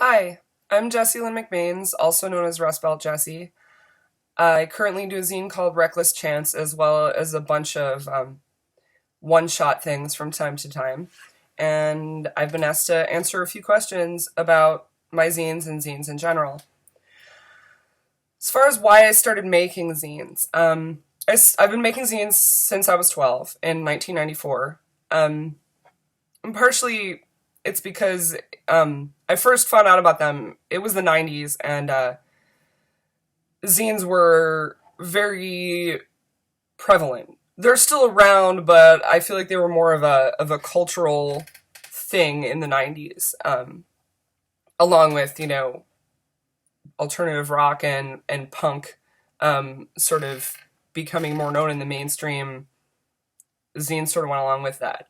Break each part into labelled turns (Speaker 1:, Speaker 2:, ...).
Speaker 1: Hi, I'm Jessie Lynn McBains, also known as Rust Belt Jessie. I currently do a zine called Reckless Chance, as well as a bunch of one-shot things from time to time. And I've been asked to answer a few questions about my zines and zines in general. As far as why I started making zines, I've been making zines since I was 12 in 1994. And partially it's because I first found out about them. It was the 90s, and zines were very prevalent. They're still around, but I feel like they were more of a cultural thing in the 90s, along with alternative rock and punk, sort of becoming more known in the mainstream. Zines sort of went along with that.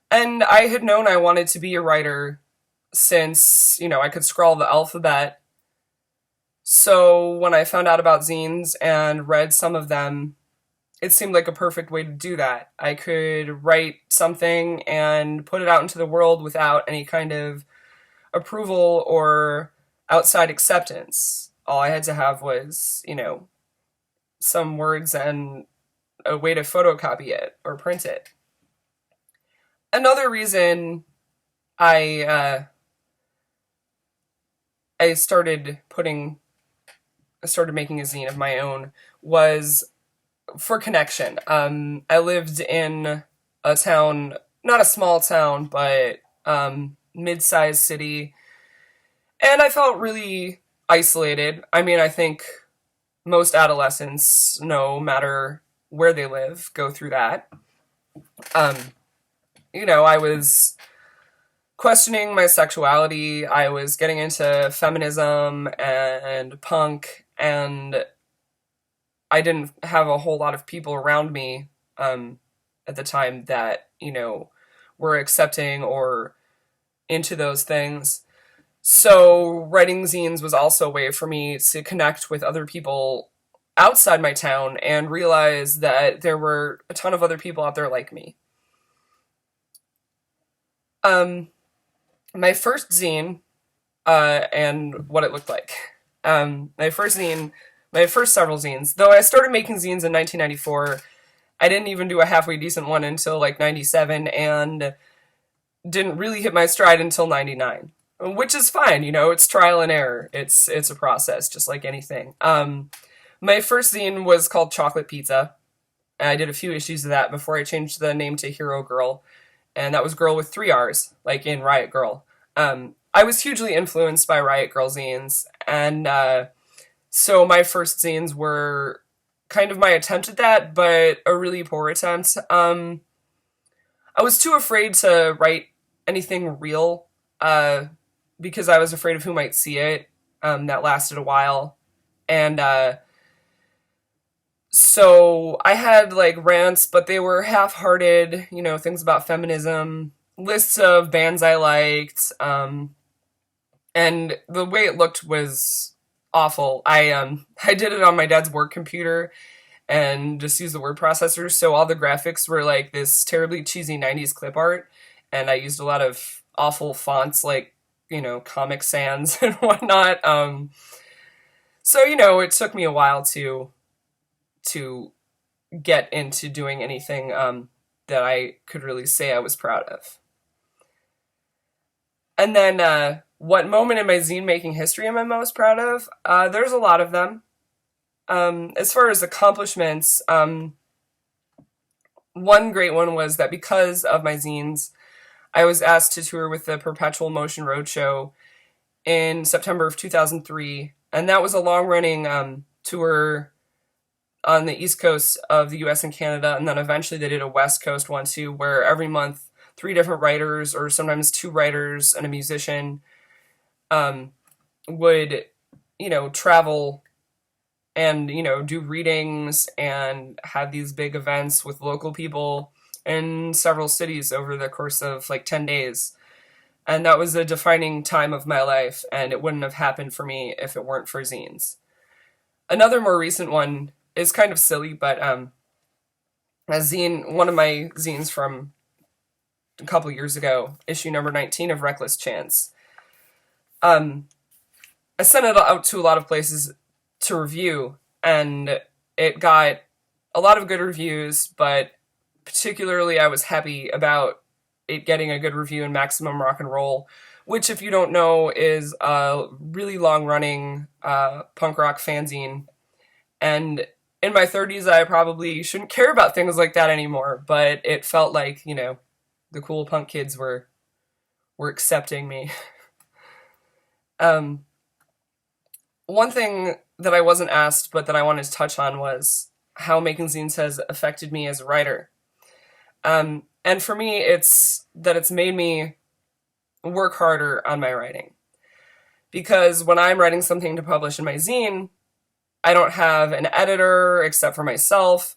Speaker 1: And I had known I wanted to be a writer since, I could scrawl the alphabet. So when I found out about zines and read some of them, it seemed like a perfect way to do that. I could write something and put it out into the world without any kind of approval or outside acceptance. All I had to have was, some words and a way to photocopy it or print it. Another reason I I started making a zine of my own was for connection. I lived in a town, not a small town, but mid-sized city, and I felt really isolated. I mean, I think most adolescents, no matter where they live, go through that. Um, I was questioning my sexuality. I was getting into feminism and punk, and I didn't have a whole lot of people around me at the time that, were accepting or into those things. So writing zines was also a way for me to connect with other people outside my town and realize that there were a ton of other people out there like me. My first zine, and what it looked like. My first zine, my first several zines, though I started making zines in 1994, I didn't even do a halfway decent one until like 97, and didn't really hit my stride until 99. Which is fine, it's trial and error. It's a process, just like anything. My first zine was called Chocolate Pizza. And I did a few issues of that before I changed the name to Hero Girl. And that was girl with 3 R's, like in Riot Girl. I was hugely influenced by Riot Girl zines, and so my first zines were kind of my attempt at that, but a really poor attempt. I was too afraid to write anything real, because I was afraid of who might see it. That lasted a while, and so I had like rants, but they were half-hearted, things about feminism, lists of bands I liked, and the way it looked was awful. I did it on my dad's work computer and just used the word processor, so all the graphics were like this terribly cheesy 90s clip art, and I used a lot of awful fonts like, Comic Sans and whatnot. So, it took me a while to get into doing anything that I could really say I was proud of. And then, what moment in my zine making history am I most proud of? There's a lot of them. As far as accomplishments, one great one was that because of my zines, I was asked to tour with the Perpetual Motion Roadshow in September of 2003, and that was a long-running tour on the East Coast of the US and Canada, and then eventually they did a West Coast one too, where every month 3 different writers, or sometimes 2 writers and a musician, would, travel and, do readings and have these big events with local people in several cities over the course of like 10 days. And that was a defining time of my life, and it wouldn't have happened for me if it weren't for zines. Another more recent one is kind of silly, but one of my zines from a couple years ago, issue number 19 of Reckless Chance, Um, I sent it out to a lot of places to review, and it got a lot of good reviews, but particularly I was happy about it getting a good review in Maximum Rock and Roll, which, if you don't know, is a really long-running punk rock fanzine. And in my 30s, I probably shouldn't care about things like that anymore, but it felt like, the cool punk kids were accepting me. Um, One thing that I wasn't asked, but that I wanted to touch on was how making zines has affected me as a writer. And for me, it's that it's made me work harder on my writing. Because when I'm writing something to publish in my zine, I don't have an editor except for myself,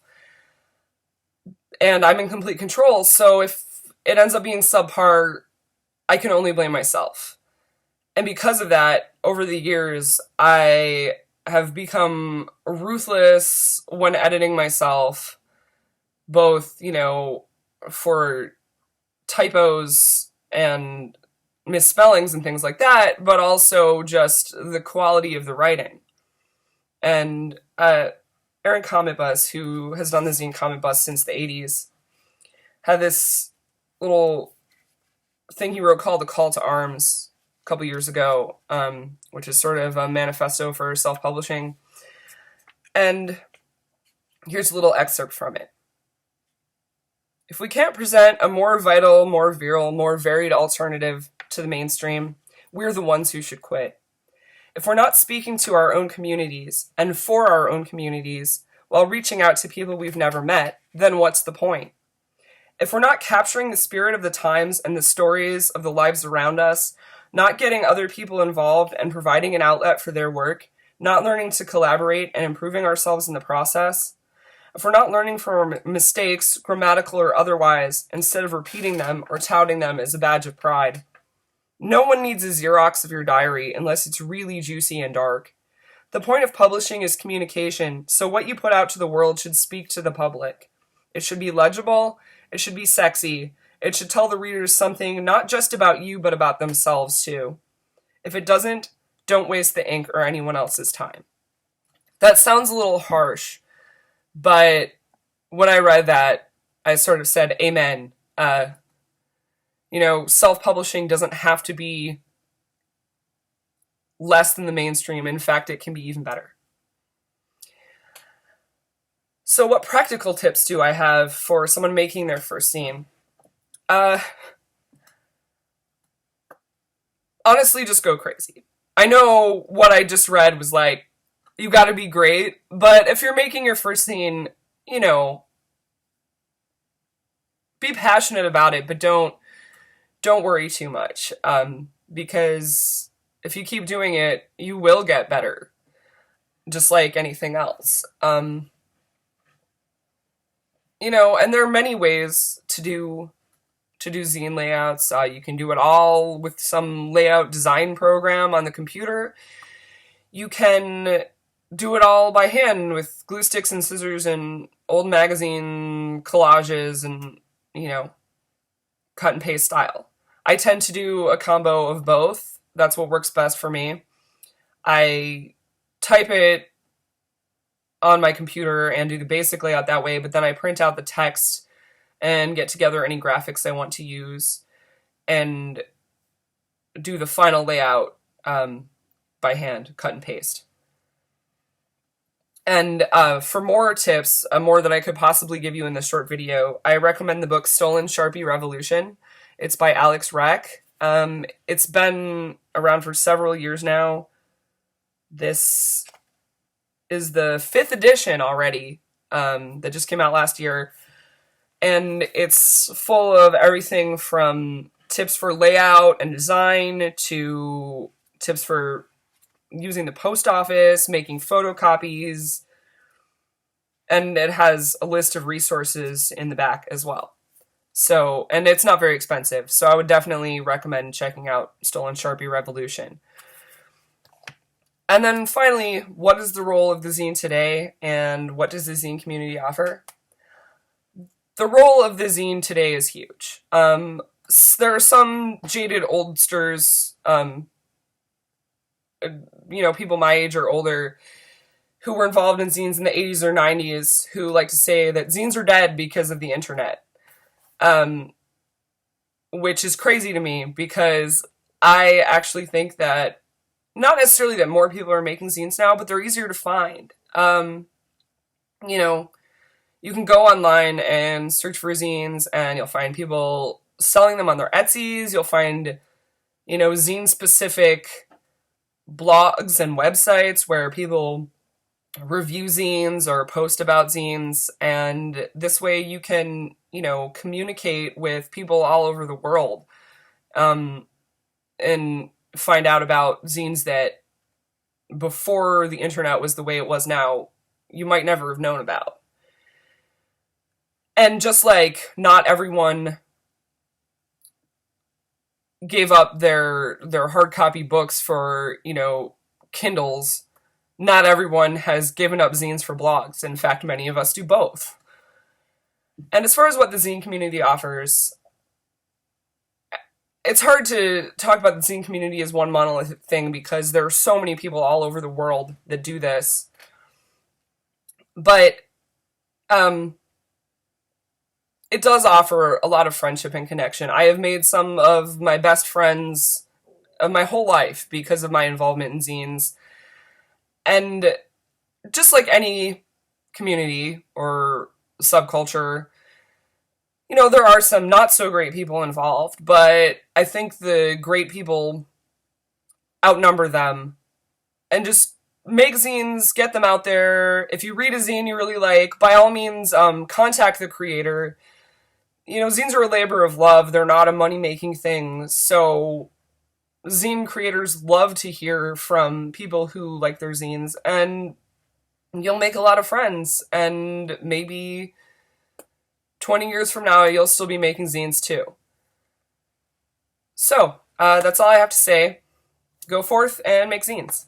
Speaker 1: and I'm in complete control, so if it ends up being subpar, I can only blame myself. And because of that, over the years, I have become ruthless when editing myself, both, for typos and misspellings and things like that, but also just the quality of the writing. And Aaron Comet Bus, who has done the zine Comet Bus since the 80s, had this little thing he wrote called The Call to Arms a couple years ago, which is sort of a manifesto for self-publishing. And here's a little excerpt from it. If we can't present a more vital, more virile, more varied alternative to the mainstream, we're the ones who should quit. If we're not speaking to our own communities and for our own communities while reaching out to people we've never met, then what's the point? If we're not capturing the spirit of the times and the stories of the lives around us, not getting other people involved and providing an outlet for their work, not learning to collaborate and improving ourselves in the process, if we're not learning from our mistakes, grammatical or otherwise, instead of repeating them or touting them as a badge of pride, no one needs a Xerox of your diary unless it's really juicy and dark. The point of publishing is communication, so what you put out to the world should speak to the public. It should be legible, it should be sexy, it should tell the readers something not just about you, but about themselves too. If it doesn't, don't waste the ink or anyone else's time. That sounds a little harsh, but when I read that, I sort of said, amen. Self-publishing doesn't have to be less than the mainstream. In fact, it can be even better. So what practical tips do I have for someone making their first zine? Honestly, just go crazy. I know what I just read was like, you gotta be great, but if you're making your first zine, be passionate about it, but don't worry too much, because if you keep doing it, you will get better, just like anything else. And there are many ways to do zine layouts. You can do it all with some layout design program on the computer. You can do it all by hand with glue sticks and scissors and old magazine collages and, cut and paste style. I tend to do a combo of both. That's what works best for me. I type it on my computer and do the basic layout that way, but then I print out the text and get together any graphics I want to use and do the final layout by hand, cut and paste. And for more tips, more that I could possibly give you in this short video, I recommend the book Stolen Sharpie Revolution. It's by Alex Reck. It's been around for several years now. This is the 5th edition already, that just came out last year. And it's full of everything from tips for layout and design to tips for using the post office, making photocopies, and it has a list of resources in the back as well. So, and it's not very expensive, so I would definitely recommend checking out Stolen Sharpie Revolution. And then finally, what is the role of the zine today, and what does the zine community offer? The role of the zine today is huge. There are some jaded oldsters people my age or older who were involved in zines in the 80s or 90s who like to say that zines are dead because of the internet. Um, which is crazy to me because I actually think that not necessarily that more people are making zines now, but they're easier to find. You know, you can go online and search for zines and you'll find people selling them on their Etsy's. You'll find, zine specific blogs and websites where people review zines or post about zines. And this way you can, communicate with people all over the world, and find out about zines that before the internet was the way it was now, you might never have known about. And just like not everyone gave up their hard copy books for, Kindles, not everyone has given up zines for blogs. In fact, many of us do both. And as far as what the zine community offers, it's hard to talk about the zine community as one monolithic thing because there are so many people all over the world that do this. But it does offer a lot of friendship and connection. I have made some of my best friends of my whole life because of my involvement in zines. And just like any community or subculture, there are some not so great people involved, but I think the great people outnumber them. And just make zines, get them out there. If you read a zine you really like, by all means, contact the creator. Zines are a labor of love. They're not a money-making thing. So zine creators love to hear from people who like their zines, and you'll make a lot of friends. And maybe 20 years from now, you'll still be making zines too. So, that's all I have to say. Go forth and make zines.